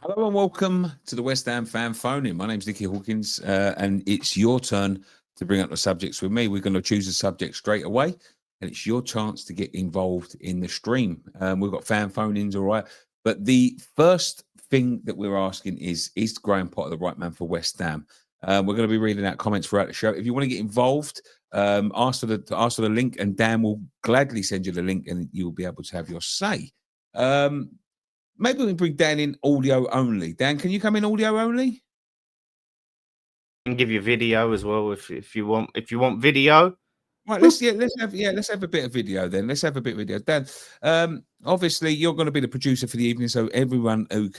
Hello and welcome to the West Ham fan phone in. My name's Nicky Hawkins, and it's your turn to bring up the subjects with me. We're going to choose a subject straight away, and it's your chance to get involved in the stream. We've got fan phone ins, all right. But the first thing that we're asking is Graham Potter the right man for West Ham? We're going to be reading out comments throughout the show. If you want to get involved, ask for the link, and Dan will gladly send you the link, and you'll be able to have your say. Maybe we can bring Dan in audio only. Dan, can you come in audio only? And give you video as well if you want video. Right, let's have a bit of video then. Let's have a bit of video. Dan, obviously you're going to be the producer for the evening, so everyone who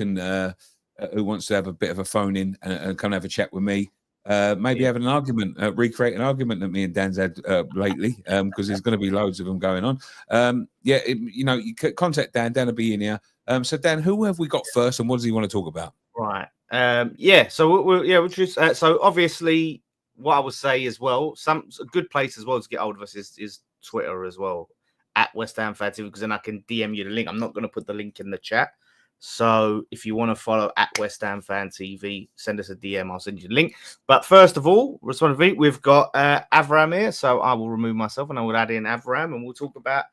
wants to have a bit of a phone in and come have a chat with me, maybe have an argument, recreate an argument that me and Dan's had lately, because there's going to be loads of them going on. You contact Dan. Dan will be in here. So Dan, who have we got first, and what does he want to talk about? Right. So we'll just so obviously what I would say as well, a good place as well to get hold of us is Twitter as well at West Ham Fan TV, because then I can DM you the link. I'm not going to put the link in the chat. So if you want to follow at West Ham Fan TV, send us a DM. I'll send you the link. But first of all, we've got Avram here, so I will remove myself and I will add in Avram, and we'll talk about.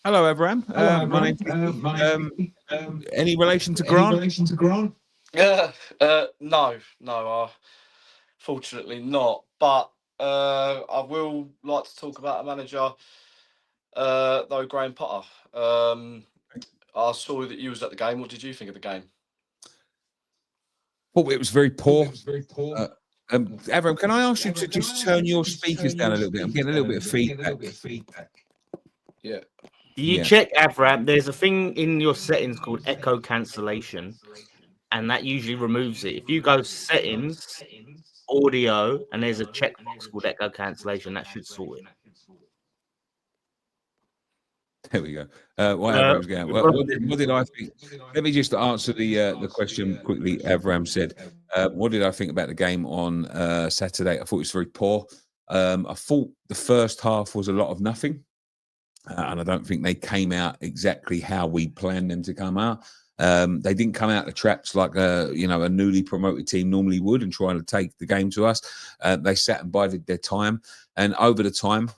Hello, Avram. My name's any relation to Grant? No, fortunately not. But I will like to talk about a manager, though, Graham Potter. I saw that you was at the game. What did you think of the game? Oh, it was very poor. Avram, can I ask you to just turn your speakers down a little bit? I'm getting a little bit of feedback. Yeah. You check Avram. There's a thing in your settings called echo cancellation, and that usually removes it. If you go settings, audio, and there's a checkbox called echo cancellation, that should sort it. There we go. Avram's going. What did I think? Let me just answer the question quickly. Avram said, "What did I think about the game on Saturday? I thought it was very poor. I thought the first half was a lot of nothing, and I don't think they came out exactly how we planned them to come out. They didn't come out the traps like a newly promoted team normally would and trying to take the game to us. They sat and bided their time, and over the time."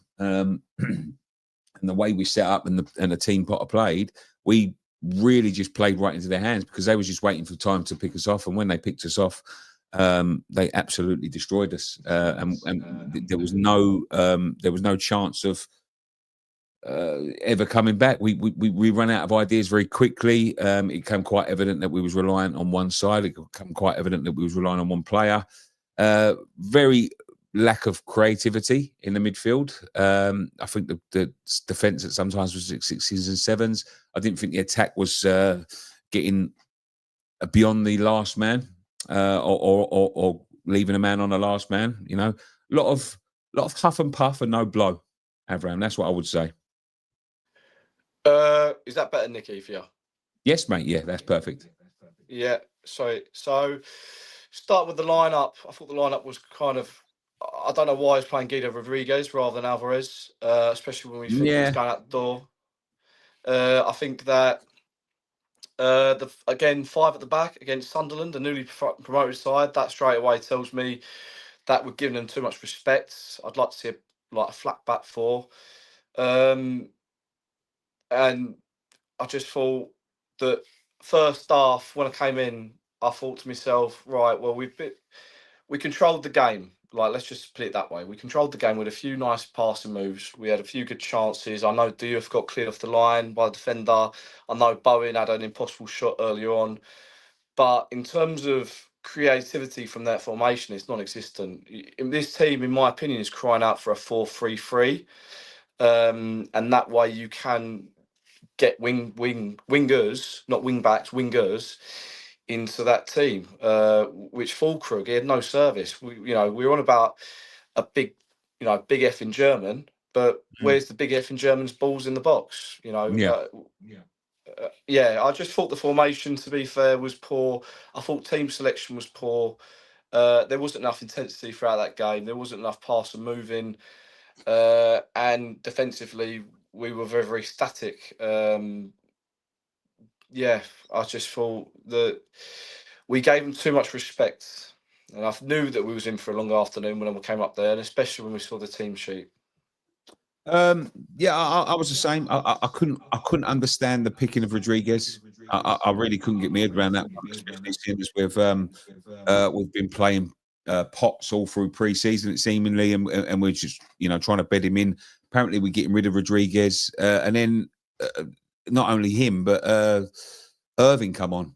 And the way we set up and the team Potter played, we really just played right into their hands because they was just waiting for time to pick us off. And when they picked us off, they absolutely destroyed us. And there was no chance of ever coming back. We ran out of ideas very quickly. It became quite evident that we was reliant on one side. It became quite evident that we was relying on one player. Very lack of creativity in the midfield. I think the defence at sometimes was sixes and sevens. I didn't think the attack was getting beyond the last man or leaving a man on the last man. A lot of huff and puff and no blow. Avram, that's what I would say. Is that better, Nicky, for you? Yes, mate. Yeah, that's perfect. Yeah. Sorry. So start with the lineup. I thought the lineup was kind of. I don't know why he's playing Guido Rodriguez rather than Alvarez, especially when we think he's going out the door. I think that again 5 at the back against Sunderland, the newly promoted side, that straight away tells me that we're giving them too much respect. I'd like to see a flat back 4, and I just thought that first half when I came in, I thought to myself, right, well we controlled the game. Like, let's just put it that way. We controlled the game with a few nice passing moves. We had a few good chances. I know Diouf got cleared off the line by the defender. I know Bowen had an impossible shot earlier on. But in terms of creativity from that formation, it's non-existent. This team, in my opinion, is crying out for a 4-3-3. And that way you can get wingers, not wing backs, wingers into that team, which Fulkrug, he had no service. We were on about a big F in German, but where's the big F in German's balls in the box? I just thought the formation, to be fair, was poor. I thought team selection was poor. There wasn't enough intensity throughout that game. There wasn't enough pass and moving, and defensively we were very, very static. yeah, I just thought that we gave him too much respect, and I knew that we was in for a long afternoon when we came up there, and especially when we saw the team sheet. Yeah, I was the same. I couldn't understand the picking of Rodriguez. I really couldn't get my head around that, especially seeing as we've been playing Potts all through pre-season, seemingly, and we're just trying to bed him in. Apparently, we're getting rid of Rodriguez, and then not only him, but Irving come on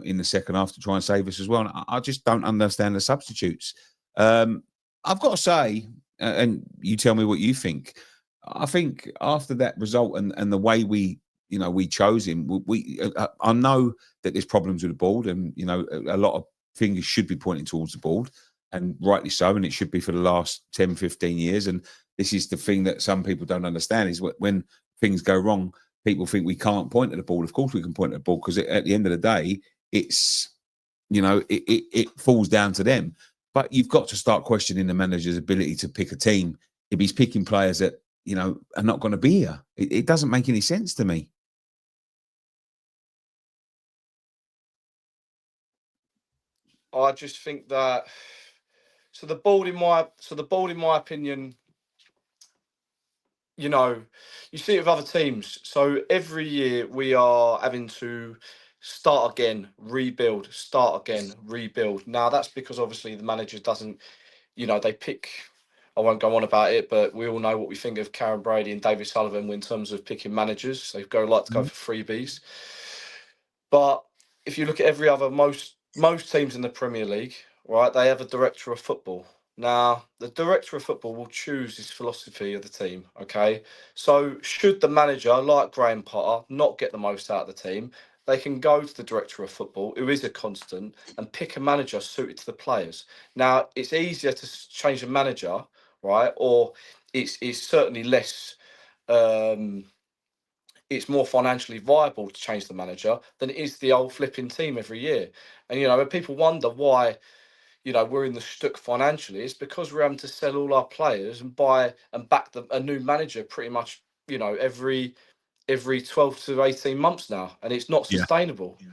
in the second half to try and save us as well. And I just don't understand the substitutes. I've got to say, and you tell me what you think. I think after that result and the way we chose him, I know that there's problems with the board, and a lot of fingers should be pointing towards the board, and rightly so, and it should be for the last 10, 15 years. And this is the thing that some people don't understand, is when things go wrong, people think we can't point at the ball. Of course we can point at the ball, because at the end of the day, it's, it falls down to them. But you've got to start questioning the manager's ability to pick a team if he's picking players that, are not going to be here. It doesn't make any sense to me. I just think that the board, in my opinion, you see it with other teams. So every year we are having to start again, rebuild, start again, rebuild. Now that's because obviously the manager doesn't, they pick. I won't go on about it, but we all know what we think of Karen Brady and David Sullivan in terms of picking managers. They like to go for freebies. But if you look at every other, most teams in the Premier League, right, they have a director of football. Now, the director of football will choose his philosophy of the team, okay? So should the manager, like Graham Potter, not get the most out of the team, they can go to the director of football, who is a constant, and pick a manager suited to the players. Now, it's easier to change a manager, right? Or it's certainly less... it's more financially viable to change the manager than it is the old flipping team every year. And, when people wonder why, we're in the shtuck financially, it's because we're having to sell all our players and buy and back a new manager pretty much, every 12 to 18 months now. And it's not sustainable. Yeah.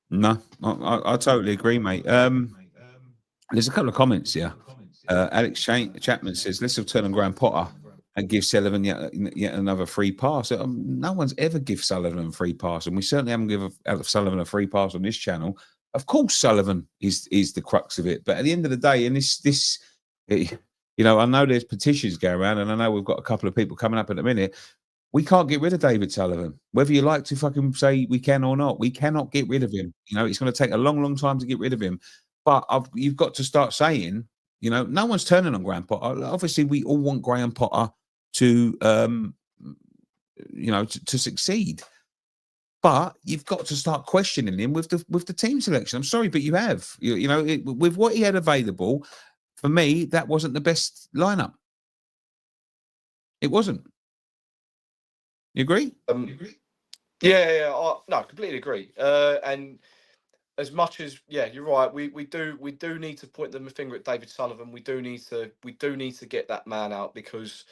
No, I totally agree, mate. There's a couple of comments here. Alex Chapman says, let's have turn on Graham Potter and give Sullivan yet another free pass. No one's ever give Sullivan a free pass, and we certainly haven't given Sullivan a free pass on this channel. Of course, Sullivan is the crux of it, but at the end of the day, and this, I know there's petitions going around, and I know we've got a couple of people coming up in a minute. We can't get rid of David Sullivan, whether you like to fucking say we can or not. We cannot get rid of him. It's going to take a long, long time to get rid of him. But you've got to start saying, no one's turning on Graham Potter. Obviously, we all want Graham Potter to to succeed, but you've got to start questioning him with the team selection. I'm sorry, but you have, with what he had available. For me, that wasn't the best lineup. It wasn't. You agree? Yeah, no, completely agree. And as much as you're right, we do need to point the finger at David Sullivan. We do need to get that man out, because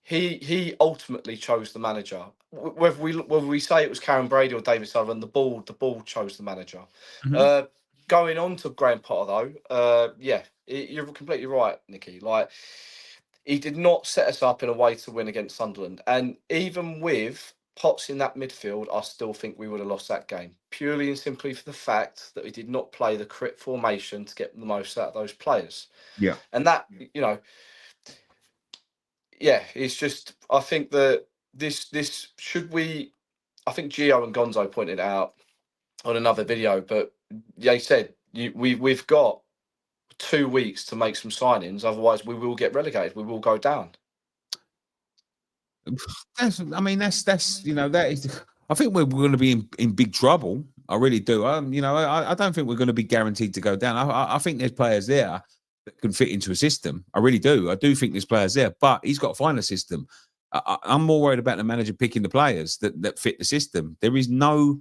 he ultimately chose the manager. Whether we say it was Karen Brady or David Sullivan, the ball chose the manager. Mm-hmm. Going on to Graham Potter though, you're completely right, Nicky. Like, he did not set us up in a way to win against Sunderland, and even with Potts in that midfield, I still think we would have lost that game, purely and simply for the fact that we did not play the correct formation to get the most out of those players. Yeah, and that it's just, I think that this should we. I think Gio and Gonzo pointed out on another video, but they said we've got 2 weeks to make some signings, otherwise we will get relegated. We will go down. That's that is. I think we're going to be in big trouble. I really do. I don't think we're going to be guaranteed to go down. I think there's players there that can fit into a system. I really do. I do think there's players there, but he's got to find a system. I'm more worried about the manager picking the players that fit the system. There is no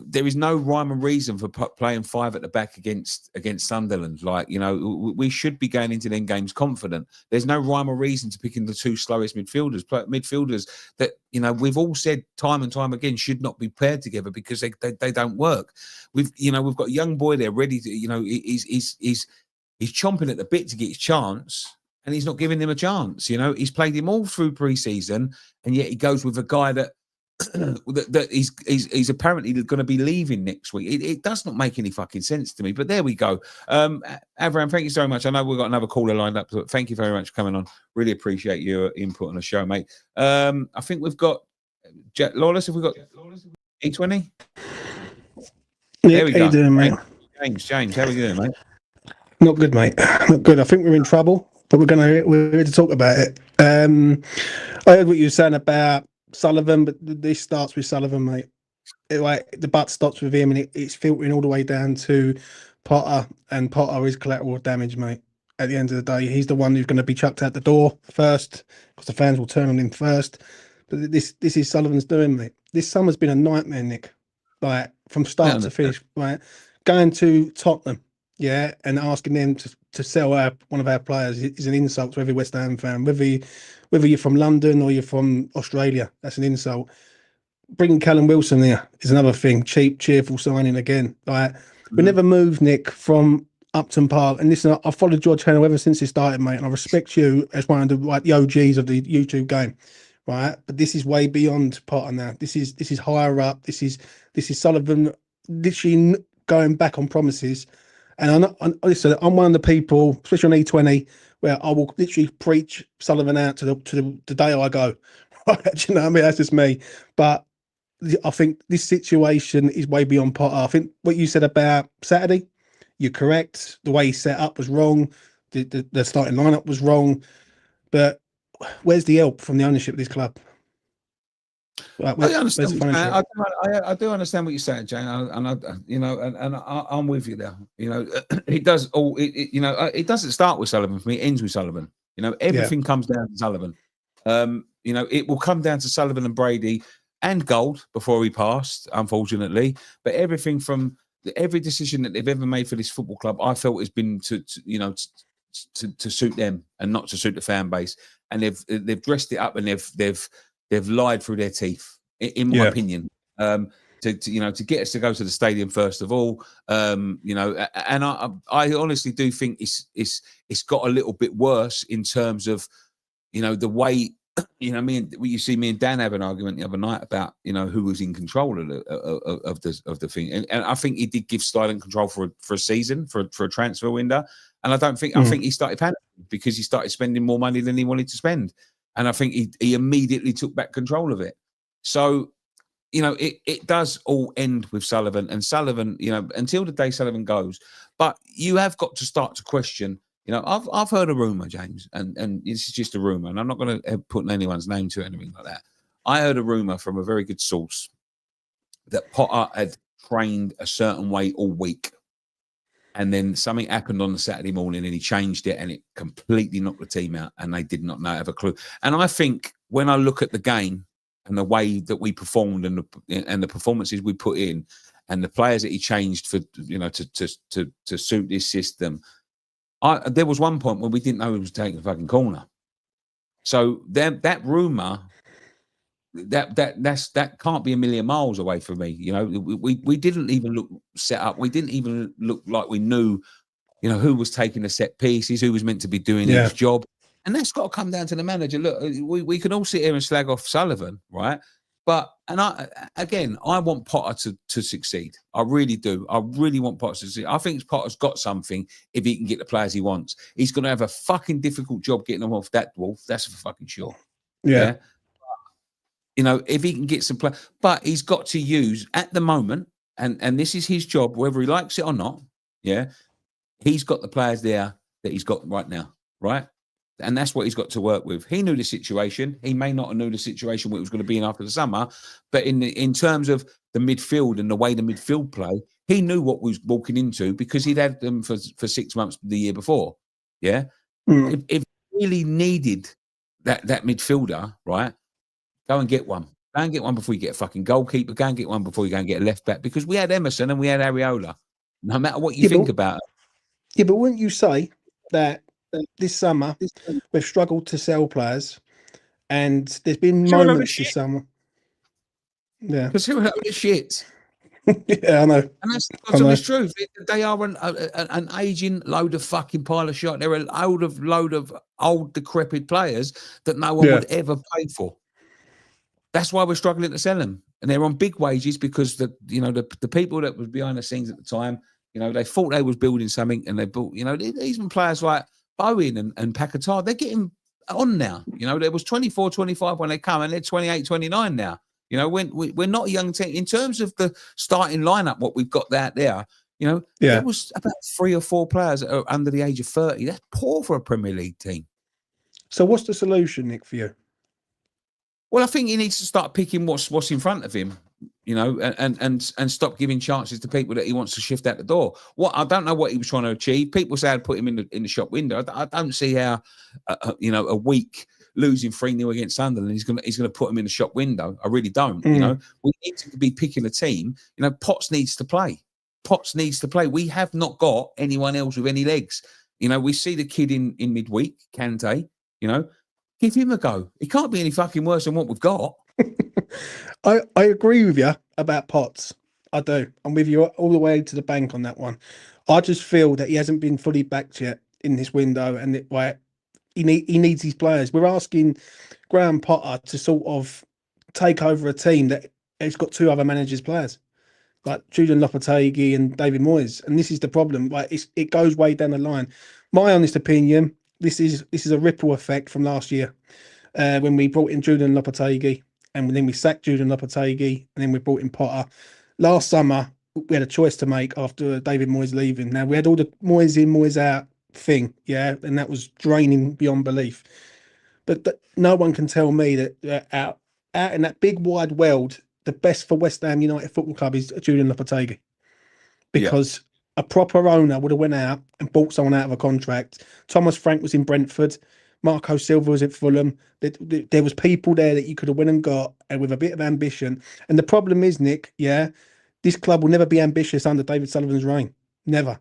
there is no rhyme or reason for playing 5 at the back against Sunderland. Like, you know, we should be going into them games confident. There's no rhyme or reason to picking the 2 slowest midfielders that, you know, we've all said time and time again should not be paired together because they don't work. We've got a young boy there ready to, you know, he's chomping at the bit to get his chance, and he's not giving him a chance. You know, he's played him all through pre-season, and yet he goes with a guy that that he's apparently going to be leaving next week. It does not make any fucking sense to me. But there we go. Avram, thank you so much. I know we've got another caller lined up, but thank you very much for coming on. Really appreciate your input on the show, mate. I think we've got Lawless. Have we got E20? There we go. How you doing, mate? James, how are you doing, mate? Not good, mate. Not good. I think we're in trouble, but we're here to talk about it. I heard what you were saying about Sullivan, but this starts with Sullivan, mate. The butt stops with him, and it's filtering all the way down to Potter, and Potter is collateral damage, mate. At the end of the day, he's the one who's going to be chucked out the door first, because the fans will turn on him first. But this is Sullivan's doing, mate. This summer's been a nightmare, Nick. Like, from start to finish, right? Going to Tottenham, yeah, and asking them to sell one of our players is an insult to every West Ham fan. Whether you're from London or you're from Australia, that's an insult. Bringing Callum Wilson there is another thing. Cheap, cheerful signing again. Like, we never moved, Nick, from Upton Park. And listen, I followed your channel ever since it started, mate, and I respect you as one of the OGs of the YouTube game, right? But this is way beyond Potter now. This is higher up. This is Sullivan literally going back on promises. And listen, I'm one of the people, especially on E20, where I will literally preach Sullivan out to the day I go. Right? You know what I mean? That's just me. But I think this situation is way beyond Potter. I think what you said about Saturday, you're correct. The way he set up was wrong. The starting lineup was wrong. But where's the help from the ownership of this club? I understand. I do understand what you're saying, Jane, and I'm with you there. You know, it does all. It doesn't start with Sullivan for me. It ends with Sullivan. You know, everything comes down to Sullivan. You know, it will come down to Sullivan and Brady and Gold before he passed, unfortunately. But everything from every decision that they've ever made for this football club, I felt has been to suit them and not to suit the fan base. And they've dressed it up and they've lied through their teeth, in my opinion. To get us to go to the stadium first of all, and I honestly do think it's got a little bit worse in terms of, you know, the way, you know, me and Dan have an argument the other night about, you know, who was in control of the thing, and I think he did give Styling control for a season, for a transfer window, and I think he started panicking because he started spending more money than he wanted to spend, and I think he immediately took back control of it. So, you know, it does all end with Sullivan, and Sullivan, you know, until the day Sullivan goes. But you have got to start to question. You know, I've heard a rumor, James, and this is just a rumor, and I'm not going to put anyone's name to it, anything like that. I heard a rumor from a very good source that Potter had trained a certain way all week, and then something happened on the Saturday morning, and he changed it, and it completely knocked the team out, and they did not have a clue. And I think when I look at the game and the way that we performed and the performances we put in, and the players that he changed for, you know, to suit this system. There was one point where we didn't know he was taking the fucking corner. So that rumor, that can't be a million miles away from me. You know, we didn't even look set up. We didn't even look like we knew, you know, who was taking the set pieces, who was meant to be doing his job. And that's got to come down to the manager. Look, we can all sit here and slag off Sullivan, right? But, and I want Potter to succeed. I really do. I really want Potter to succeed. I think Potter's got something if he can get the players he wants. He's going to have a fucking difficult job getting them off that wolf. That's for fucking sure. Yeah. You know, if he can get some play, but he's got to use at the moment, and this is his job, whether he likes it or not. Yeah. He's got the players there that he's got right now. Right. And that's what he's got to work with. He knew the situation. He may not have knew the situation what it was going to be in after the summer, but in terms of the midfield and the way the midfield play, he knew what we was walking into because he'd had them for 6 months the year before. Yeah. If he really needed that midfielder, right, go and get one. Go and get one before you get a fucking goalkeeper. Go and get one before you go and get a left back, because we had Emerson and we had Areola. No matter what you think about it. Yeah, but wouldn't you say that this summer we've struggled to sell players, and there's been moments this summer? Yeah, because who are the shit? Yeah, I know. And that's the honest truth. They are an aging load of fucking pile of shit. They're a load of old decrepit players that no one would ever pay for. That's why we're struggling to sell them, and they're on big wages because the people that was behind the scenes at the time, they thought they was building something, and they built. Even players like Bowen and Paquetá, they're getting on now. There was 24, 25 when they come, and they're 28, 29 now. We're not a young team in terms of the starting lineup. What we've got out there, there was about 3 or 4 players that are under the age of 30. That's poor for a Premier League team. So, what's the solution, Nick, for you? Well, I think he needs to start picking what's in front of him, and stop giving chances to people that he wants to shift out the door. I don't know what he was trying to achieve. People say I'd put him in the shop window. I don't see how, a week losing 3-0 against Sunderland, he's gonna put him in the shop window. I really don't. We need to be picking a team. Potts needs to play. We have not got anyone else with any legs. We see the kid in midweek, Kante. Give him a go. It can't be any fucking worse than what we've got. I agree with you about Potts. I do. I'm with you all the way to the bank on that one. I just feel that he hasn't been fully backed yet in this window, and he needs his players. We're asking Graham Potter to sort of take over a team that has got 2 other managers' players, like Julian Lopetegui and David Moyes, and this is the problem. Like it goes way down the line. My honest opinion. This is a ripple effect from last year when we brought in Julian Lopetegui, and then we sacked Julian Lopetegui, and then we brought in Potter. Last summer, we had a choice to make after David Moyes leaving. Now, we had all the Moyes in, Moyes out thing, and that was draining beyond belief. But no one can tell me that out in that big wide world, the best for West Ham United Football Club is Julian Lopetegui. Because a proper owner would have went out and bought someone out of a contract. Thomas Frank was in Brentford. Marco Silva was at Fulham. There was people there that you could have went and got, and with a bit of ambition. And the problem is, Nick, this club will never be ambitious under David Sullivan's reign. Never.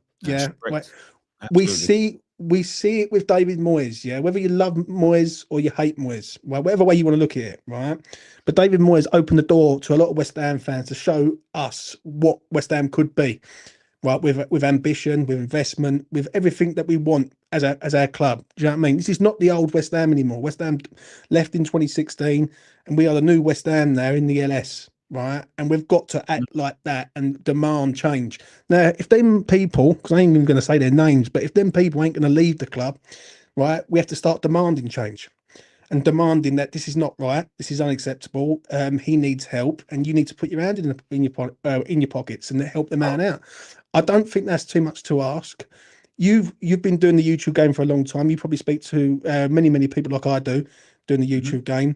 We see it with David Moyes, whether you love Moyes or you hate Moyes, whatever way you want to look at it, right? But David Moyes opened the door to a lot of West Ham fans to show us what West Ham could be. Right, with ambition, with investment, with everything that we want as our club. Do you know what I mean? This is not the old West Ham anymore. West Ham left in 2016, and we are the new West Ham now in the LS, right? And we've got to act like that and demand change. Now, if them people, because I ain't even going to say their names, but if them people ain't going to leave the club, right, we have to start demanding change. And demanding that this is not right, this is unacceptable. He needs help, and you need to put your hand in your pockets and help the man out. I don't think that's too much to ask. You've been doing the YouTube game for a long time. You probably speak to many people like I do doing the YouTube game.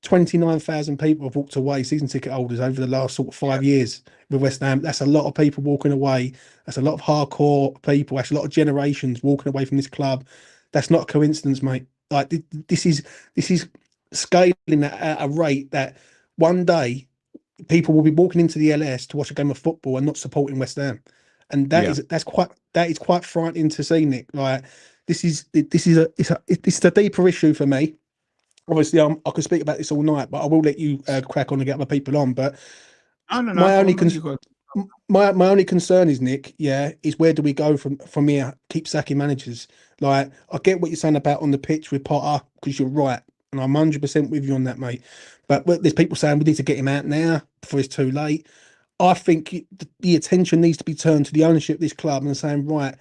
29,000 people have walked away, season ticket holders, over the last sort of 5 years with West Ham. That's a lot of people walking away. That's a lot of hardcore people. That's a lot of generations walking away from this club. That's not a coincidence, mate. Like this is scaling at a rate that one day people will be walking into the LS to watch a game of football and not supporting West Ham, and that is quite frightening to see, Nick. Like this is a deeper issue for me. Obviously, I could speak about this all night, but I will let you crack on and get other people on. But my only concern is, Nick, is where do we go from here? Keep sacking managers. Like, I get what you're saying about on the pitch with Potter, because you're right, and I'm 100% with you on that, mate. But there's people saying we need to get him out now before it's too late. I think the attention needs to be turned to the ownership of this club and saying, right,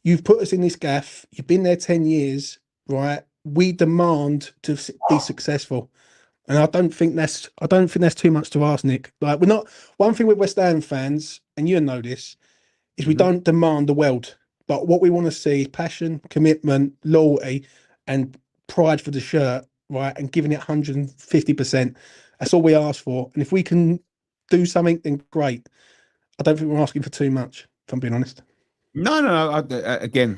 you've put us in this gaff. You've been there 10 years, right? We demand to be successful. And I don't think that's too much to ask, Nick. Like, we're not, one thing with West Ham fans, and you know this, is we don't demand the world. But what we want to see is passion, commitment, loyalty, and pride for the shirt, right? And giving it 150%. That's all we ask for. And if we can do something, then great. I don't think we're asking for too much, if I'm being honest. No. Again,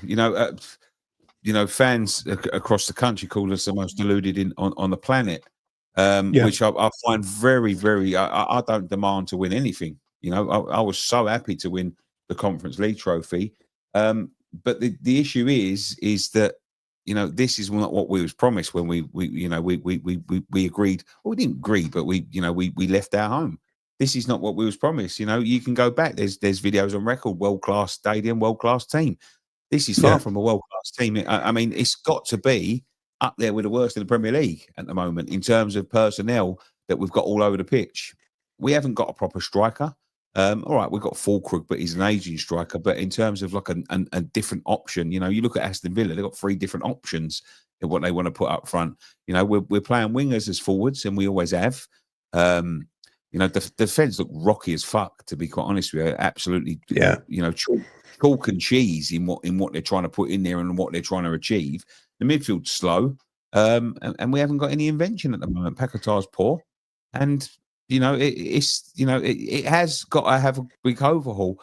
fans across the country call us the most deluded on the planet. which I find very, very. I don't demand to win anything. You know, I was so happy to win the Conference League trophy, but the issue is that, you know, this is not what we was promised when we agreed. Well, we didn't agree, but we left our home. This is not what we was promised. You know, you can go back. There's videos on record. World-class stadium, world-class team. This is far from a world-class team. I mean, it's got to be up there with the worst in the Premier League at the moment in terms of personnel that we've got all over the pitch. We haven't got a proper striker. All right, we've got Fulkrug, but he's an aging striker. But in terms of like a different option, you know, you look at Aston Villa, they've got 3 different options in what they want to put up front. You know, we're playing wingers as forwards, and we always have. You know, the defence look rocky as fuck, to be quite honest with you. Absolutely, you know, chalk and cheese in what they're trying to put in there and what they're trying to achieve. The midfield's slow, and we haven't got any invention at the moment. Paquetá's poor, and you know it has got to have a big overhaul.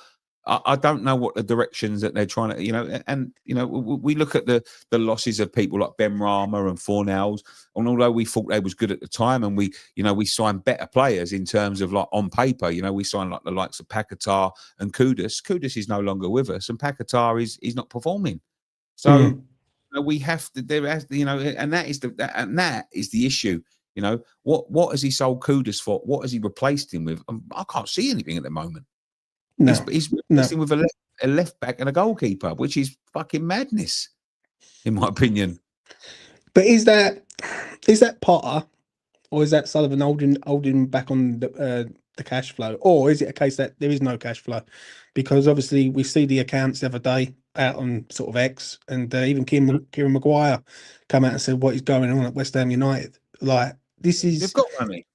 I don't know what the directions that they're trying to, you know, and you know, we look at the losses of people like Ben Rama and Fornals, and although we thought they was good at the time, and we signed better players in terms of like on paper, you know, we signed like the likes of Paquetá and Kudus. Kudus is no longer with us, and Paquetá is not performing. So we have to, there has, you know, and that is the issue. You know, what has he sold Kudus for? What has he replaced him with? I can't see anything at the moment. No, he's replacing with a left back and a goalkeeper, which is fucking madness, in my opinion. But is that Potter, or is that Sullivan holding back on the cash flow, or is it a case that there is no cash flow? Because obviously we see the accounts the other day out on sort of X, and even Kieran Maguire come out and said what is going on at West Ham United. Like, this is, they've got money.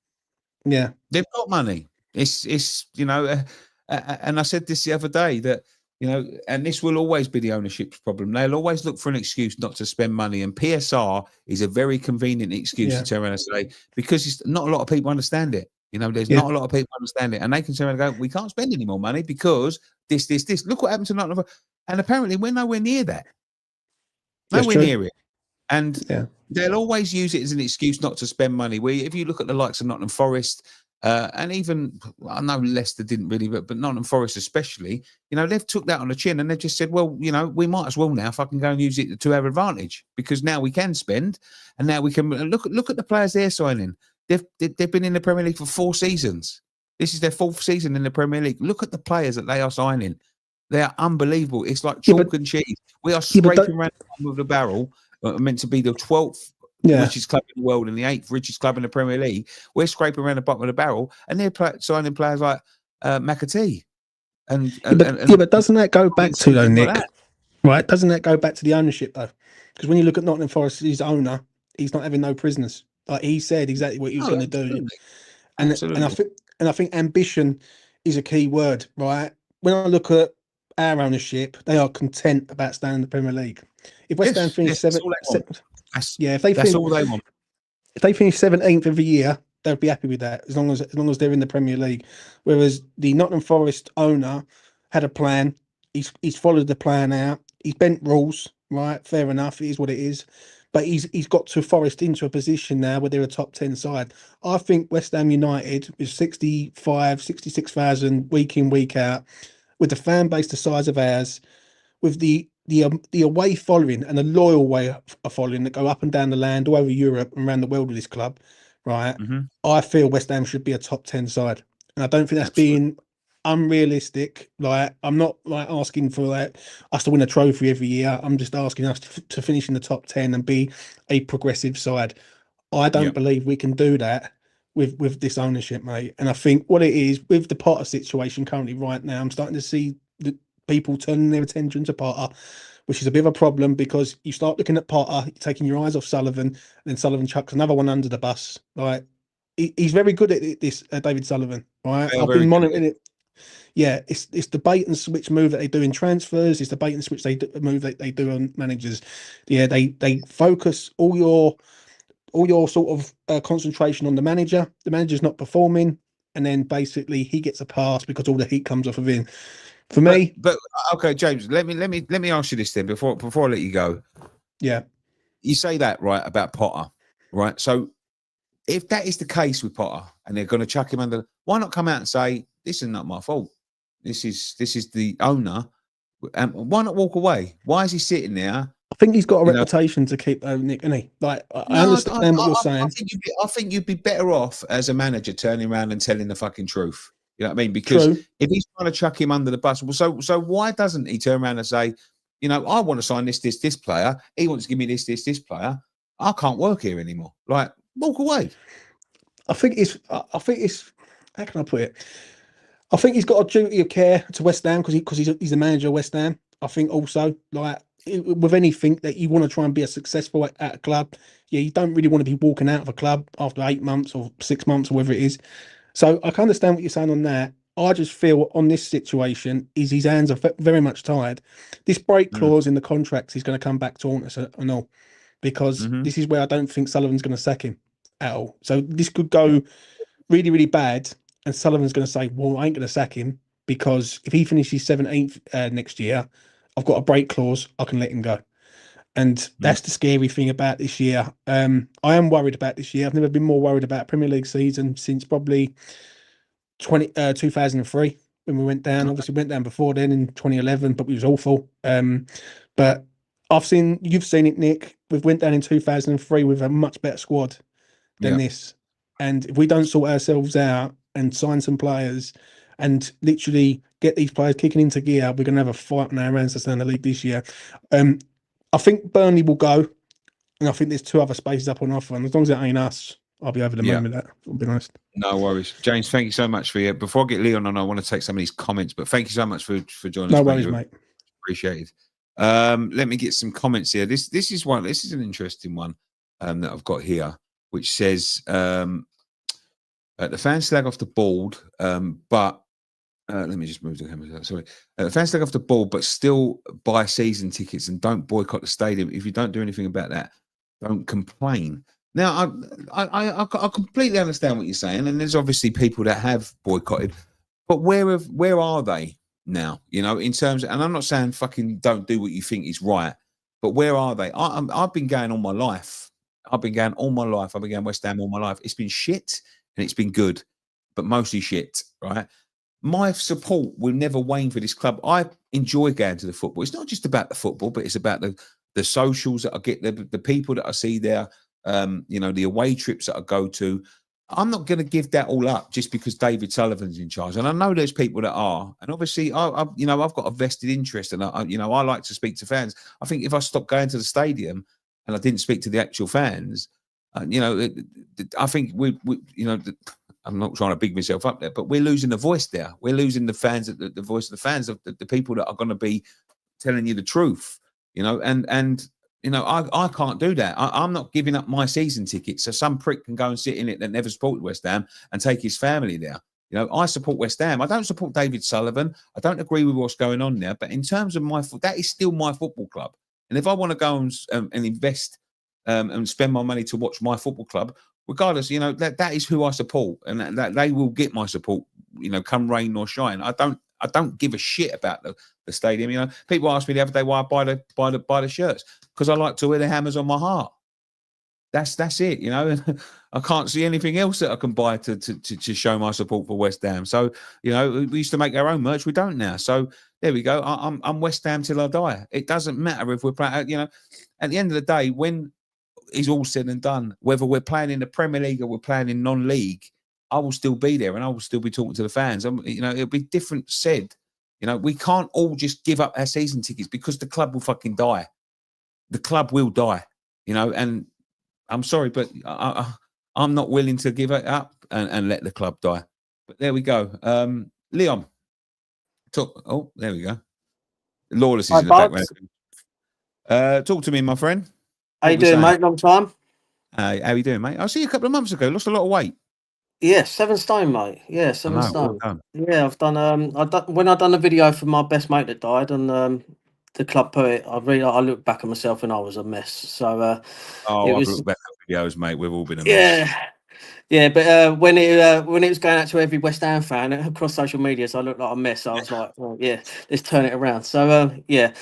Yeah, they've got money. It's you know. And I said this the other day that, you know, and this will always be the ownership's problem. They'll always look for an excuse not to spend money. And PSR is a very convenient excuse to turn around and say, because it's not a lot of people understand it. You know, there's not a lot of people understand it. And they can turn around and go, we can't spend any more money because this. Look what happened to Nottingham. And apparently we're nowhere near that. Nowhere near it. And they'll always use it as an excuse not to spend money. If you look at the likes of Nottingham Forest, and even, I know Leicester didn't really, but Nottingham Forest especially, you know, they've took that on the chin and they've just said, well, you know, we might as well now fucking go and use it to our advantage, because now we can spend, and now we can look at the players they're signing. They've been in the Premier League for 4 seasons. This is their 4th season in the Premier League. Look at the players that they are signing. They are unbelievable. It's like chalk and cheese. We are scraping around the bottom of the barrel, meant to be the 12th richest club in the world and the 8th richest club in the Premier League. We're scraping around the bottom of the barrel, and they're signing players like McAtee. But doesn't that go back to, though, Nick? Right? Doesn't that go back to the ownership, though? Because when you look at Nottingham Forest, his owner, he's not having no prisoners. Like, he said exactly what he was going to do, and I think ambition is a key word, right? When I look at our ownership, they are content about staying in the Premier League. If West Ham finish that's all they want. If they finish 17th every year, they'll be happy with that, as long as they're in the Premier League. Whereas the Nottingham Forest owner had a plan. He's followed the plan out. He's bent rules, right? Fair enough. It is what it is. But he's got to Forest into a position now where they're a top 10 side. I think West Ham United with 66,000 week in, week out, with the fan base the size of ours, with the away following and a loyal way of following that go up and down the land, all over Europe and around the world with this club, right? I feel West Ham should be a top 10 side, and I don't think that's being unrealistic. Like, I'm not like asking for us to win a trophy every year. I'm just asking us to finish in the top 10 and be a progressive side. I don't believe we can do that with this ownership, mate. And I think what it is with the Potter situation currently right now, I'm starting to see the people turning their attention to Potter, which is a bit of a problem, because you start looking at Potter, you're taking your eyes off Sullivan, and then Sullivan chucks another one under the bus. Like, he's very good at this, David Sullivan, right? I've been monitoring it. Yeah, it's the bait and switch move that they do in transfers. It's the bait and switch move that they do on managers. Yeah, they focus all your sort of concentration on the manager. The manager's not performing, and then basically he gets a pass because all the heat comes off of him. For me, but okay, James, let me ask you this then before I let you go. Yeah, you say that right about Potter, right? So if that is the case with Potter and they're going to chuck him under, why not come out and say, this is not my fault. This is the owner. And why not walk away? Why is he sitting there? I think he's got a reputation to keep, though, Nick, isn't he? Like, I understand what you're saying. I think you'd be better off as a manager turning around and telling the fucking truth. You know what I mean? Because if he's trying to chuck him under the bus, so why doesn't he turn around and say, you know, I want to sign this player. He wants to give me this player. I can't work here anymore. Like, walk away. I think it's. How can I put it? I think he's got a duty of care to West Ham because he's the manager of West Ham. I think also, like, with anything that you want to try and be successful at a club, you don't really want to be walking out of a club after 8 months or 6 months or whatever it is. So I can understand what you're saying on that. I just feel on this situation is his hands are very much tied. This break clause in the contracts is going to come back to haunt us and all, because this is where I don't think Sullivan's going to sack him at all. So this could go really, really bad, and Sullivan's going to say, well, I ain't going to sack him because if he finishes 17th next year, I've got a break clause, I can let him go. And that's the scary thing about this year. I am worried about this year. I've never been more worried about a Premier League season since probably 2003 when we went down. Obviously, we went down before then in 2011, but it was awful. But you've seen it, Nick. We went down in 2003 with a much better squad than this. And if we don't sort ourselves out and sign some players and literally get these players kicking into gear, we're going to have a fight on our hands to stay in the league this year. I think Burnley will go, and I think there's 2 other spaces up on offer. And as long as it ain't us, I'll be over the moon with that. I'll be honest. No worries, James. Thank you so much for you. Before I get Leon on, I want to take some of these comments, but thank you so much for joining us. No worries, mate. Appreciated. Let me get some comments here. This is an interesting one that I've got here, which says the fans slag off the board, but let me just move the camera. Sorry. The fans slag off the ball, but still buy season tickets and don't boycott the stadium. If you don't do anything about that, don't complain. Now, I completely understand what you're saying, and there's obviously people that have boycotted, but where are they now? You know, in terms of, and I'm not saying fucking don't do what you think is right, but where are they? I've been going all my life. I've been going West Ham all my life. It's been shit and it's been good, but mostly shit, right? My support will never wane for this club. I enjoy going to the football. It's not just about the football, but it's about the socials that I get, the people that I see there, you know, the away trips that I go to. I'm not going to give that all up just because David Sullivan's in charge. And I know there's people that are. And obviously, I've got a vested interest, and I like to speak to fans. I think if I stopped going to the stadium and I didn't speak to the actual fans, I think I'm not trying to big myself up there, but we're losing the voice there. We're losing the fans, the voice of the fans, of the people that are going to be telling you the truth, you know, and you know, I can't do that. I'm not giving up my season ticket, so some prick can go and sit in it that never supported West Ham and take his family there. You know, I support West Ham. I don't support David Sullivan. I don't agree with what's going on there, but in terms of that is still my football club. And if I want to go and invest and spend my money to watch my football club, regardless, you know, that is who I support, and that they will get my support, you know, come rain or shine. I don't give a shit about the stadium. You know, people asked me the other day why I buy the shirts, because I like to wear the hammers on my heart. That's it, you know. I can't see anything else that I can buy to show my support for West Ham. So, you know, we used to make our own merch. We don't now. So there we go. I'm West Ham till I die. It doesn't matter if we're playing, you know, at the end of the day, when is all said and done, whether we're playing in the Premier League or we're playing in non-league, I will still be there and I will still be talking to the fans. You know, it'll be different said. You know, we can't all just give up our season tickets because the club will fucking die. The club will die, you know, and I'm sorry, but I'm not willing to give it up and let the club die. But there we go. Leon. There we go. Lawless is in the background. Talk to me, my friend. How you doing, mate? Long time. How you doing, mate? I see you a couple of months ago. Lost a lot of weight. Yeah, 7 stone, mate. Yeah, 7 stone. Well, yeah, I've done. When I done a video for my best mate that died, and the club put it. I looked back at myself and I was a mess. So I've looked back at videos, mate. We've all been a mess. Yeah, but when it was going out to every West Ham fan across social media, so I looked like a mess. I was like, well, yeah, let's turn it around. So yeah,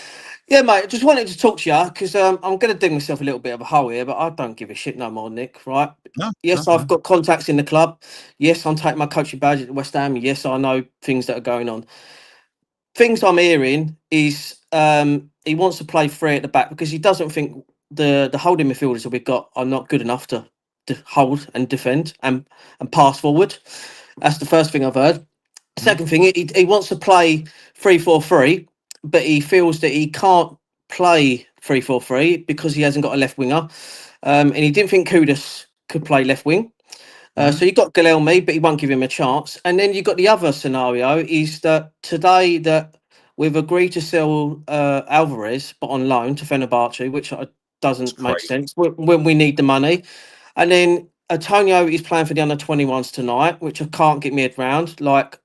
mate. I just wanted to talk to you because I'm going to dig myself a little bit of a hole here, but I don't give a shit no more, Nick. Right? No, Yes, no, I've got contacts in the club. Yes, I'm taking my coaching badge at West Ham. Yes, I know things that are going on. Things I'm hearing is he wants to play free at the back because he doesn't think the holding midfielders that we've got are not good enough to hold and defend and pass forward. That's the first thing I've heard. Second thing, he wants to play 3-4-3, but he feels that he can't play 3-4-3 because he hasn't got a left winger. And he didn't think Kudus could play left wing. So you got Guilherme, but he won't give him a chance. And then you got the other scenario is that today that we've agreed to sell Alvarez, but on loan to Fenerbahce, which doesn't make crazy. sense when we need the money. And then Antonio is playing for the under-21s tonight, which I can't get my head round. Like,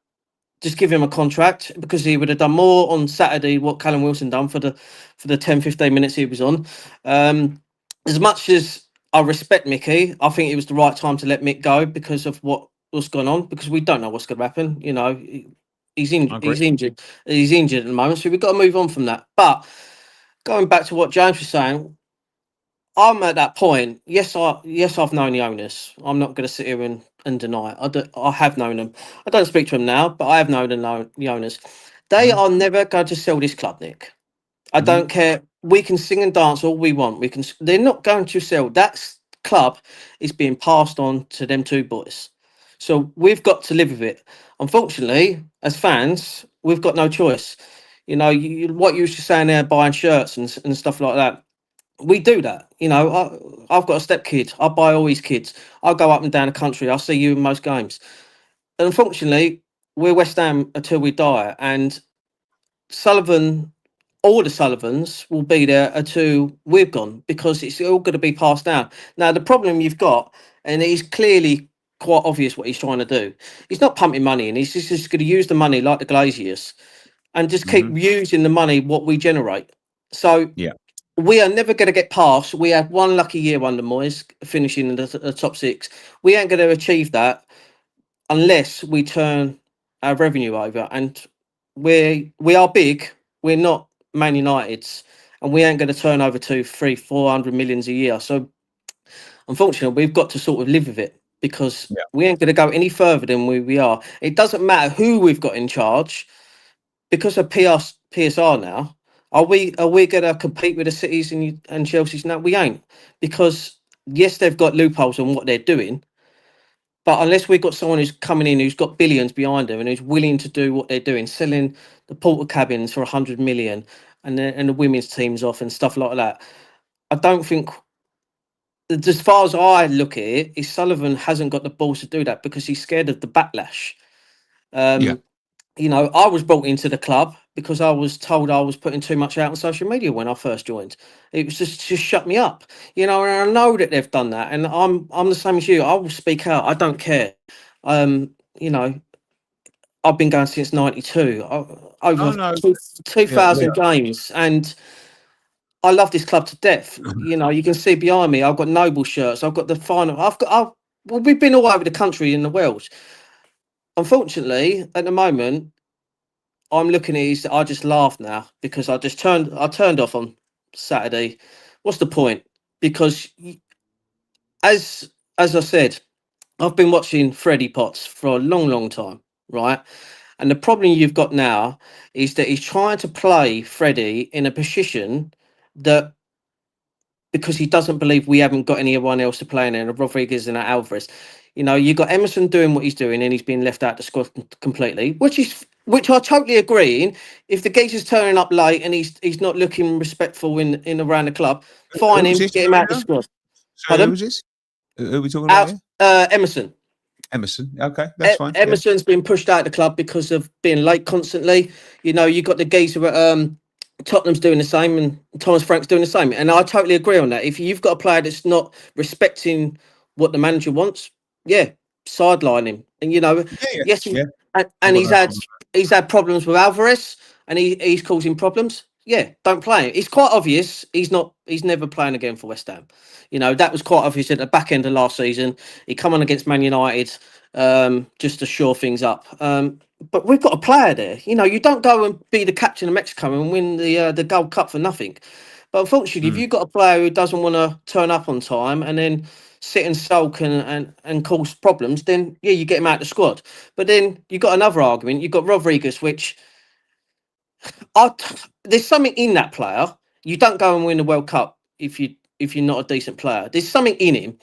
just give him a contract because he would have done more on Saturday what Callum Wilson done for the 10, 15 minutes he was on. As much as I respect Mickey, I think it was the right time to let Mick go because of what's gone on, because we don't know what's going to happen. You know, he's injured. He's injured at the moment, so we've got to move on from that. But going back to what James was saying, I'm at that point. Yes, I've known the owners. I'm not going to sit here and deny it. I have known them. I don't speak to them now, but I have known the owners. They are never going to sell this club, Nick. I don't care. We can sing and dance all we want. They're not going to sell. That club is being passed on to them two boys. So we've got to live with it. Unfortunately, as fans, we've got no choice. You know, what you were just saying there, buying shirts and stuff like that. We do that. You know, I've got a step kid. I buy all these kids. I go up and down the country. I see you in most games. And unfortunately, we're West Ham until we die. And Sullivan, all the Sullivans will be there until we've gone because it's all going to be passed down. Now, the problem you've got, and it's clearly quite obvious what he's trying to do, he's not pumping money in. He's just going to use the money like the Glaziers and just keep using the money what we generate. So Yeah. We are never going to get past. We had one lucky year under Moyes, finishing in the top six. We ain't going to achieve that unless we turn our revenue over. And we are big. We're not Man United's, and we ain't going to turn over 200-400 millions a year. So unfortunately, we've got to sort of live with it because we ain't going to go any further than we are. It doesn't matter who we've got in charge because of PSR now. Are we going to compete with the Cities and Chelsea's? No, we ain't, because yes, they've got loopholes on what they're doing, but unless we've got someone who's coming in who's got billions behind them and who's willing to do what they're doing, selling the porter cabins for 100 million and the women's teams off and stuff like that, I don't think. As far as I look at it, is Sullivan hasn't got the balls to do that because he's scared of the backlash. You know, I was brought into the club because I was told I was putting too much out on social media when I first joined. It was just shut me up, you know. And I know that they've done that, and I'm the same as you. I will speak out. I don't care. You know, I've been going since '92, over 2,000 games, and I love this club to death. You know, you can see behind me. I've got Noble shirts. I've got the final. Well, we've been all over the country and the world. Unfortunately, at the moment, I'm looking at it. I just laugh now because I turned off on Saturday. What's the point? Because as I said, I've been watching Freddie Potts for a long, long time, right? And the problem you've got now is that he's trying to play Freddie in a position that, because he doesn't believe we haven't got anyone else to play in there, and Rodriguez and Alvarez. You know, you got Emerson doing what he's doing, and he's been left out the squad completely, which I totally agree in. If the geezer's turning up late and he's not looking respectful in around the club, fine him, get him out the squad. Sorry, who was this? Who are we talking about here? Emerson. Emerson. Okay, that's fine. Emerson's been pushed out of the club because of being late constantly. You know, you got the geezer at Tottenham's doing the same, and Thomas Frank's doing the same. And I totally agree on that. If you've got a player that's not respecting what the manager wants, sideline him. And you know, and he's had problems with Alvarez, and he's causing problems. yeah, don't play him. It's quite obvious he's never playing again for West Ham. You know, that was quite obvious at the back end of last season. He come on against Man United just to shore things up. But we've got a player there. You know, you don't go and be the captain of Mexico and win the Gold Cup for nothing. But unfortunately, if you've got a player who doesn't want to turn up on time and then sit and sulk and cause problems, then yeah, you get him out of the squad. But then you've got another argument. You've got Rodriguez, which there's something in that player. You don't go and win the World Cup if you're not a decent player. There's something in him.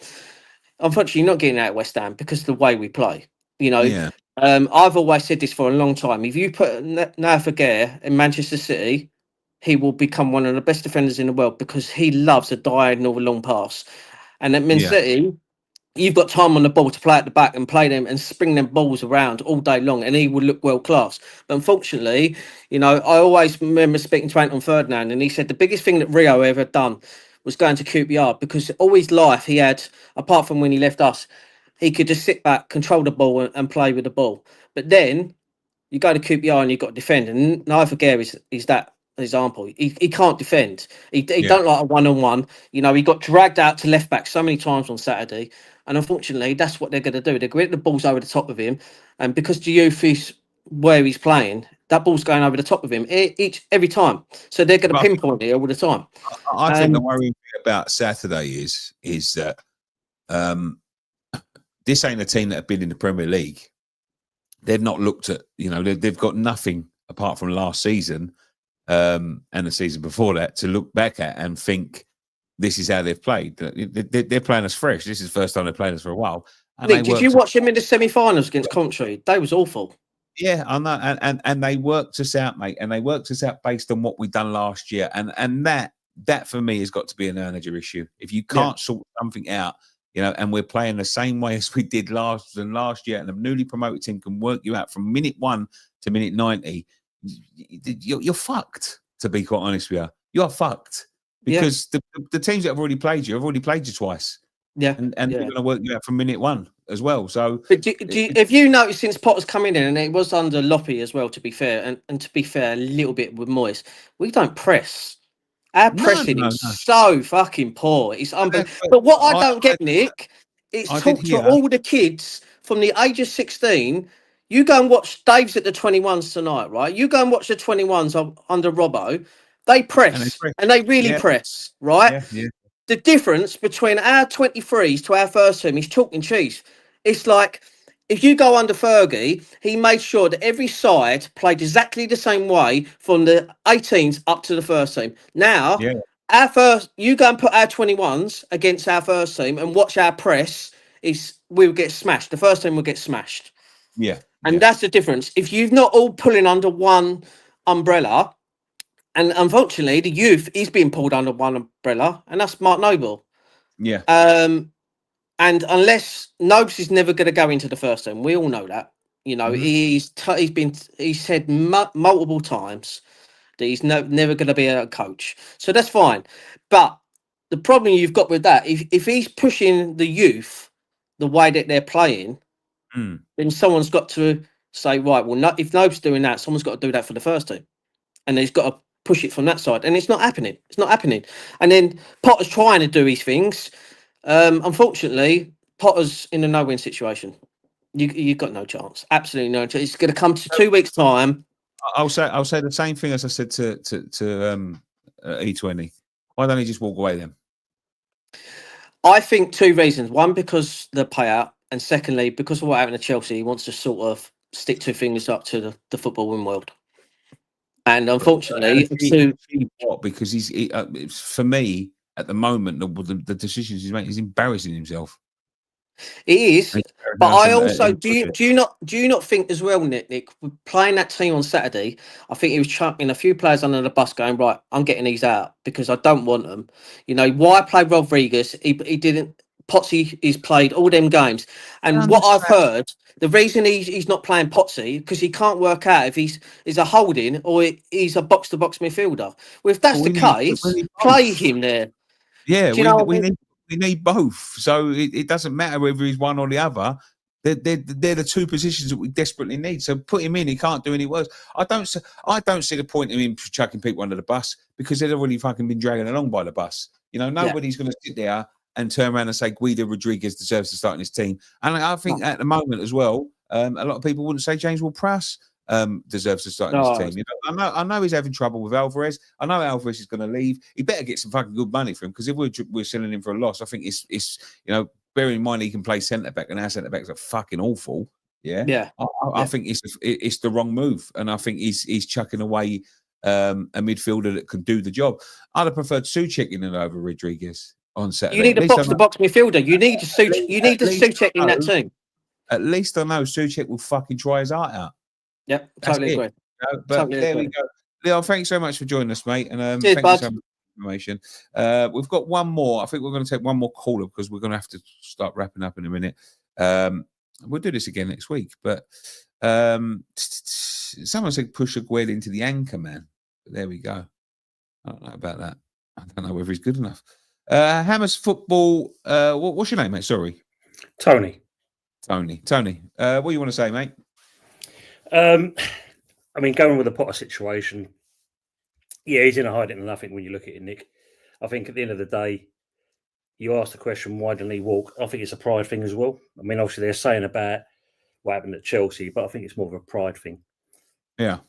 Unfortunately, you're not getting out of West Ham because of the way we play. You know, Yeah. I've always said this for a long time. If you put Nafaguer in Manchester City, he will become one of the best defenders in the world because he loves a diagonal long pass. And at Man City, you've got time on the ball to play at the back and play them and spring them balls around all day long, and he would look world class. But unfortunately, you know, I always remember speaking to Anton Ferdinand, and he said the biggest thing that Rio ever done was going to QPR, because all his life he had, apart from when he left us, he could just sit back, control the ball and play with the ball. But then you go to QPR and you've got to defend, and Nafaguer is that example. He can't defend. He don't like a one-on-one. You know, he got dragged out to left back so many times on Saturday. And unfortunately, that's what they're going to do. They're going to get the balls over the top of him. And because Diouf is where he's playing, that ball's going over the top of him every time. So they're going to pinpoint it all the time. I think the worrying thing about Saturday is that this ain't a team that have been in the Premier League. They've not looked at, you know, they've got nothing apart from last season and the season before that to look back at and think, this is how they've played. They're playing us fresh. This is the first time they're playing us for a while. And Nick, did you watch them in the semi-finals against Coventry? They was awful. Yeah, I know. And they worked us out, mate. And they worked us out based on what we've done last year. And that for me has got to be an manager issue. If you can't sort something out, you know, and we're playing the same way as we did last year, and the newly promoted team can work you out from minute 1 to minute 90, you're fucked, to be quite honest with you. You're fucked. Because the teams that have already played you twice. Yeah. And they're going to work you out from minute 1 as well. So but if you notice since Potter's coming in, and it was under Loppy as well, to be fair, and to be fair, a little bit with Moyes, we don't press. Our pressing is so fucking poor. It's unbelievable. But what I don't get, Nick, is talk to all the kids from the age of 16. You go and watch Dave's at the 21s tonight, right? You go and watch the 21s under Robbo. They press, and they really press, right? Yeah. The difference between our 23s to our first team is chalk and cheese. It's like, if you go under Fergie, he made sure that every side played exactly the same way from the 18s up to the first team. Now, you go and put our 21s against our first team and watch our press, we'll get smashed. The first team will get smashed. Yeah. And that's the difference. If you've not all pulling under one umbrella, and unfortunately, the youth is being pulled under one umbrella, and that's Mark Noble. Yeah. And unless Nobes is never going to go into the first team, we all know that. You know, he's said multiple times that he's never going to be a coach. So that's fine. But the problem you've got with that, if he's pushing the youth the way that they're playing, then someone's got to say, right, well, if Nobes doing that, someone's got to do that for the first team, and he's got to push it from that side, and it's not happening. It's not happening. And then Potter's trying to do his things. Unfortunately, Potter's in a no-win situation. You've got no chance. Absolutely no chance. It's going to come to 2 weeks' time. I'll say the same thing as I said to E20. Why don't he just walk away then? I think 2 reasons. One, because the payout, and secondly, because of what happened to Chelsea, he wants to sort of stick 2 fingers up to the footballing world. And unfortunately, because he's for me at the moment, the decisions he's making, he's embarrassing himself. It is, but I also do you not think as well, Nick, playing that team on Saturday, I think he was chucking a few players under the bus, going, right, I'm getting these out because I don't want them. You know, why play Rodriguez? He didn't. Potsy is played all them games, and what I've heard, the reason he's not playing Potsy because he can't work out if he's a holding or he's a box-to-box midfielder. Well, if that's the case, play him there. Yeah, we need both. So it doesn't matter whether he's one or the other. They're the two positions that we desperately need. So put him in. He can't do any worse. I don't see the point in him chucking people under the bus because they've already fucking been dragging along by the bus. You know, nobody's going to sit there and turn around and say Guido Rodriguez deserves to start in his team. And I think at the moment as well, a lot of people wouldn't say James Ward-Prowse deserves to start in his team. You know, I know he's having trouble with Alvarez. I know Alvarez is going to leave. He better get some fucking good money for him because if we're selling him for a loss, I think it's you know. Bearing in mind he can play centre back, and our centre backs are fucking awful. Yeah. I think it's the wrong move, and I think he's chucking away a midfielder that can do the job. I'd have preferred Souček in and over Rodriguez on Saturday. You need a box-to-box midfielder. You need a Souček in that team. At least I know Souček will fucking try his heart out. Yep, totally agree. But there we go. Leo, thanks so much for joining us, mate. And cheers, thank you so much. Information. We've got one more. I think we're going to take one more caller because we're going to have to start wrapping up in a minute. We'll do this again next week. But someone said push Aguero into the anchor man. But there we go. I don't know about that. I don't know whether he's good enough. Hammers Football. What's your name, mate? Sorry, Tony. What do you want to say, mate? I mean, going with the Potter situation. Yeah, he's in a hiding to nothing when you look at it, Nick. I think at the end of the day, you ask the question, why didn't he walk? I think it's a pride thing as well. I mean, obviously they're saying about what happened at Chelsea, but I think it's more of a pride thing. Yeah.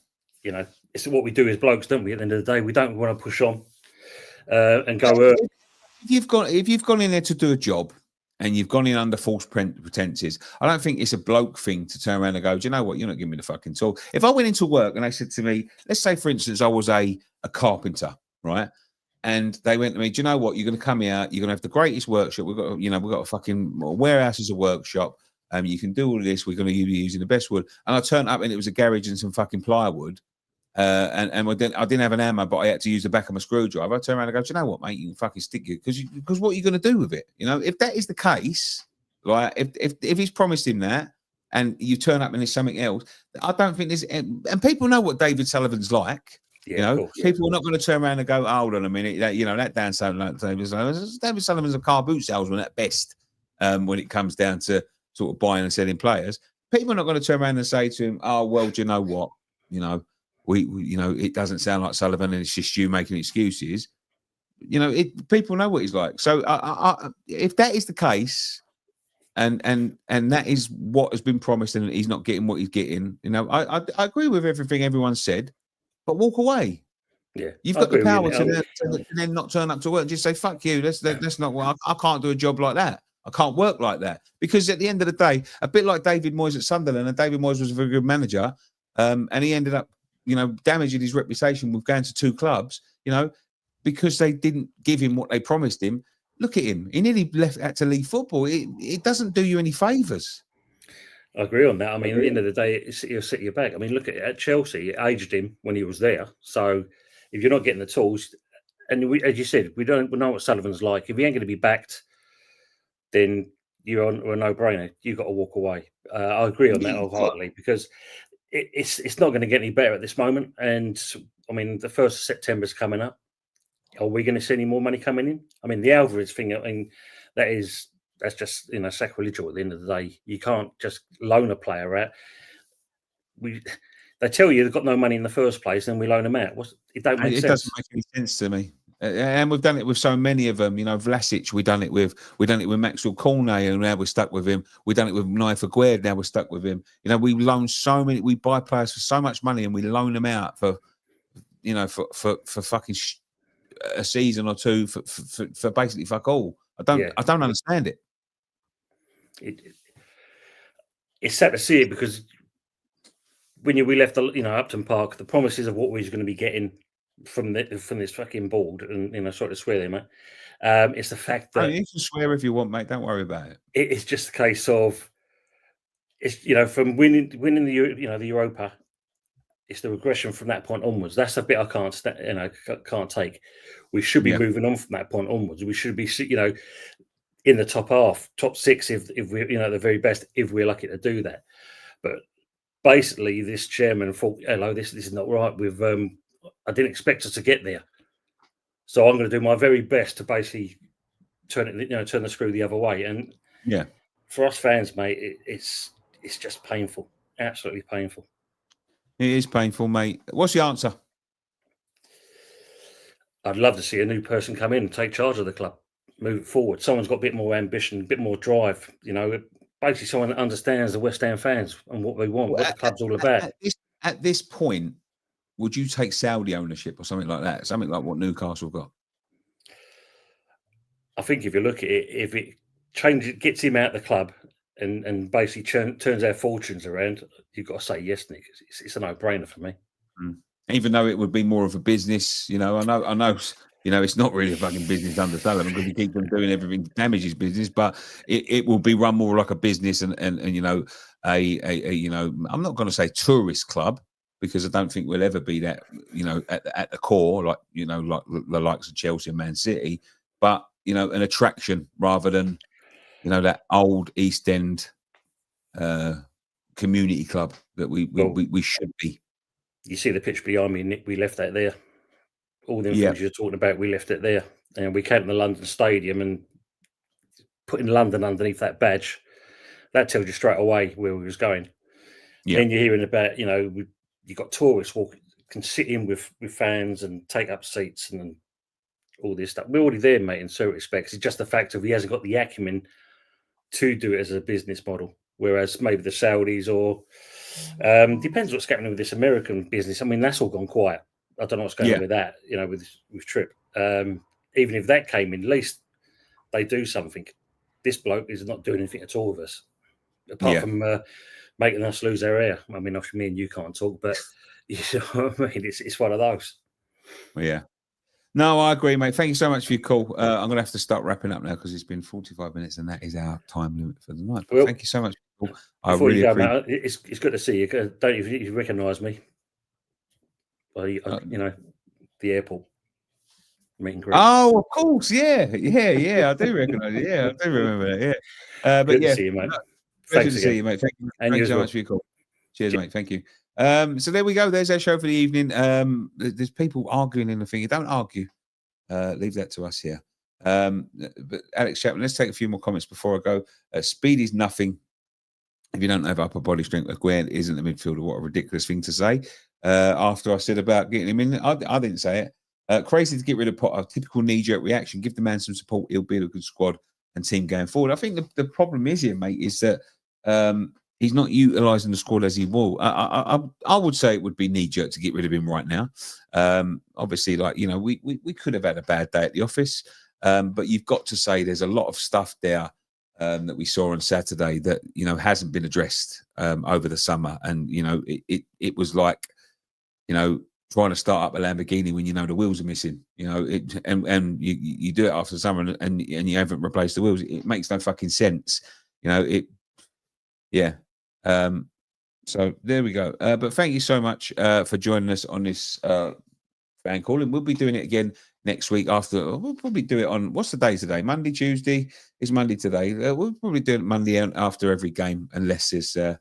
You know, it's what we do as blokes, don't we? At the end of the day, we don't want to push on and go. If you've gone in there to do a job and you've gone in under false pretenses, I don't think it's a bloke thing to turn around and go, do you know what? You're not giving me the fucking talk. If I went into work and they said to me, let's say, for instance, I was a carpenter, right? And they went to me, do you know what? You're going to come here. You're going to have the greatest workshop. We've got a fucking warehouse as a workshop. You can do all of this. We're going to be using the best wood. And I turned up and it was a garage and some fucking plywood. And I didn't have an hammer, but I had to use the back of my screwdriver. I turn around and go, do you know what, mate? You can fucking stick it because what are you going to do with it? You know, if that is the case, like if he's promised him that, and you turn up and there's something else, I don't think there's. And people know what David Sullivan's like. Yeah, you know, people are not going to turn around and go, hold on a minute, that Dan Sullivan, David Sullivan's a car boot salesman at best. When it comes down to sort of buying and selling players, people are not going to turn around and say to him, oh well, do you know what, we it doesn't sound like Sullivan and it's just you making excuses. People know what he's like. So if that is the case, and that is what has been promised, and he's not getting what he's getting, I agree with everything everyone said, but walk away. Yeah, you've got the power to then not turn up to work and just say fuck you. That's not what I can't do a job like that. I can't work like that, because at the end of the day, a bit like David Moyes at Sunderland, and David Moyes was a very good manager, and he ended up damaging his reputation with going to two clubs, because they didn't give him what they promised him. Look at him. He nearly had to leave football. It doesn't do you any favours. I agree on that. I mean, at the end of the day, it'll set you back. I mean, look at Chelsea. It aged him when he was there. So if you're not getting the tools, and as you said, we know what Sullivan's like. If he ain't going to be backed, then you're on a no-brainer. You've got to walk away. I agree on that wholeheartedly, because it's not going to get any better at this moment. And I mean, the 1st of September is coming up. Are we going to see any more money coming in? I mean, the Alvarez thing, I mean, that's just sacrilegious at the end of the day. You can't just loan a player out. They tell you they've got no money in the first place, and we loan them out. It don't make sense. It doesn't make any sense to me. And we've done it with so many of them. Vlasic, we've done it with Maxwell Cornet, and now we're stuck with him. We've done it with Nayef Aguerd, now we're stuck with him. We loan so many, we buy players for so much money, and we loan them out for fucking a season or two for basically fuck all. I don't understand it. It's sad to see it, because when we left Upton Park, the promises of what we was going to be getting from this fucking board, and sorry to swear there, mate. It's the fact that you can swear if you want, mate. Don't worry about it. It's just a case of from winning the Europa. It's the regression from that point onwards. That's the bit I can't take. We should be moving on from that point onwards. We should be in the top half, top 6 if we're the very best, if we're lucky to do that. But basically, this chairman thought, hello, this is not right. I didn't expect us to get there, so I'm going to do my very best to basically turn the screw the other way. And for us fans, mate, it's just painful, absolutely painful. It is painful, mate. What's the answer? I'd love to see a new person come in and take charge of the club, move it forward. Someone's got a bit more ambition, a bit more drive. You know, basically someone that understands the West Ham fans and what they want, what the club's all about. At this point, would you take Saudi ownership or something like that? Something like what Newcastle got? I think if you look at it, if it changes, gets him out of the club and basically turns our fortunes around, you've got to say yes, Nick. It's a no-brainer for me. Even though it would be more of a business, you know, I know, you know, it's not really a fucking business under Sullivan because he keeps on doing everything to damage his business, but it will be run more like a business and you know, a you know, I'm not going to say tourist club because I don't think we'll ever be that, you know, at the core, like, you know, like the likes of Chelsea and Man City, but, you know, an attraction rather than, you know, that old East End community club that we should be. You see the pitch behind me, Nick. We left that there. All the things you're talking about, we left it there. And we came to the London Stadium and putting London underneath that badge, that tells you straight away where we was going. Yeah. Then you're hearing about, you know, you got tourists can sit in with fans and take up seats and all this stuff. We're already there, mate, in certain respects. It's just the fact of he hasn't got the acumen to do it as a business model. Whereas maybe the Saudis or depends what's happening with this American business. I mean, that's all gone quiet. I don't know what's going on with that, you know, with Tripp. Even if that came in, at least they do something. This bloke is not doing anything at all with us, apart from making us lose our air. I mean, obviously me and you can't talk, but you know what I mean? It's one of those. Yeah. No, I agree, mate. Thank you so much for your call. I'm going to have to start wrapping up now because it's been 45 minutes and that is our time limit for the night. But well, thank you so much. I really appreciate it. It's good to see you. Don't you recognise me? Well, you know, the airport meet and greet. Oh, of course. Yeah. I do recognise it. Yeah, I do remember that. Yeah. But good to see you, mate. Pleasure to see you, mate. Thank you so much for your call. Cheers, mate. Thank you. So there we go. There's our show for the evening. There's people arguing in the thing. Don't argue. Leave that to us here. But Alex Chapman, let's take a few more comments before I go. Speed is nothing if you don't have upper body strength. Aguerd isn't a midfielder. What a ridiculous thing to say. After I said about getting him in, I didn't say it. Crazy to get rid of Potter. Typical knee-jerk reaction. Give the man some support. He'll build a good squad and team going forward. I think the problem is here, mate, is that he's not utilising the squad as he will. I would say it would be knee-jerk to get rid of him right now. Obviously, like, you know, we could have had a bad day at the office, but you've got to say there's a lot of stuff there that we saw on Saturday that, you know, hasn't been addressed over the summer. And, you know, it was like, you know, trying to start up a Lamborghini when you know the wheels are missing, you know, and you do it after the summer and you haven't replaced the wheels. It makes no fucking sense, you know. So there we go. But thank you so much for joining us on this fan call, and we'll be doing it again next week. We'll probably do it on, what's the day today? Monday, Tuesday. It's Monday today. We'll probably do it Monday after every game, unless it's a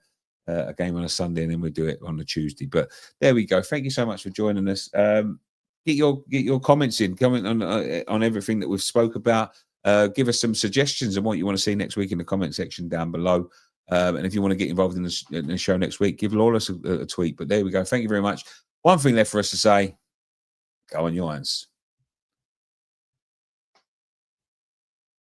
game on a Sunday, and then we'll do it on a Tuesday. But there we go. Thank you so much for joining us. Get your comments in. Comment on everything that we've spoke about. Give us some suggestions on what you want to see next week in the comment section down below. And if you want to get involved in the show next week, give Lawless a tweet. But there we go. Thank you very much. One thing left for us to say: go on, your hands.